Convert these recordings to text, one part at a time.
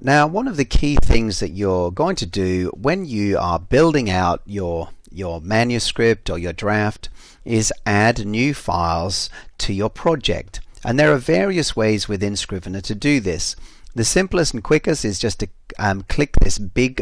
Now, one of the key things that you're going to do when you are building out your manuscript or your draft is add new files to your project. And there are various ways within Scrivener to do this. The simplest and quickest is just to click this big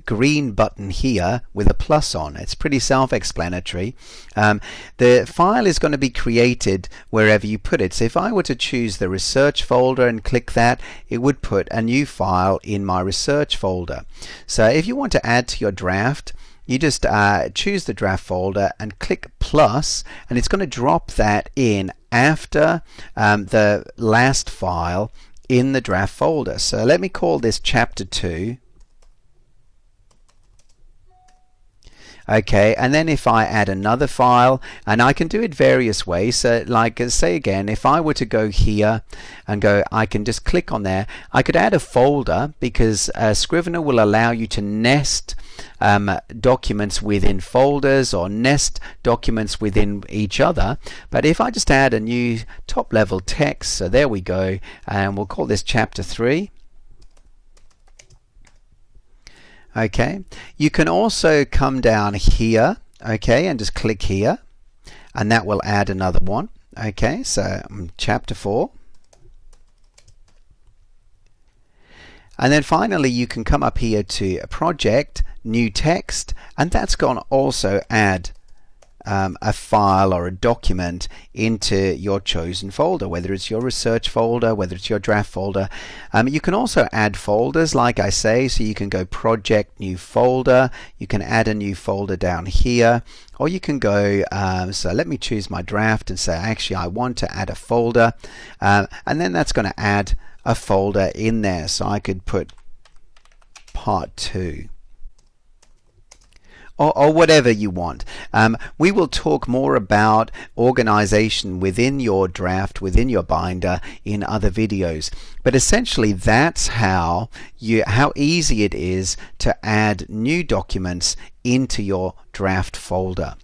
green button here with a plus on. It's pretty self-explanatory. The file is going to be created wherever you put it. So if I were to choose the research folder and click that, it would put a new file in my research folder. So if you want to add to your draft, you just choose the draft folder and click plus, and it's going to drop that in after the last file in the draft folder. So let me call this chapter 2. Okay, and then if I add another file, and I can do it various ways. So like say again, if I were to go here and go, I can just click on there. I could add a folder because Scrivener will allow you to nest documents within folders or nest documents within each other. But if I just add a new top level text, so there we go, and we'll call this chapter 3. Okay, you can also come down here, okay, and just click here, and that will add another one. Okay, so chapter 4. And then finally you can come up here to a project, new text, and that's going to also add a file or a document into your chosen folder, whether it's your research folder, whether it's your draft folder. You can also add folders, like I say, so you can go project, new folder. You can add a new folder down here, or you can go, so let me choose my draft and say, actually, I want to add a folder, and then that's going to add a folder in there. So I could put part 2. Or whatever you want. We will talk more about organization within your draft, within your binder in other videos. But essentially that's how easy it is to add new documents into your draft folder.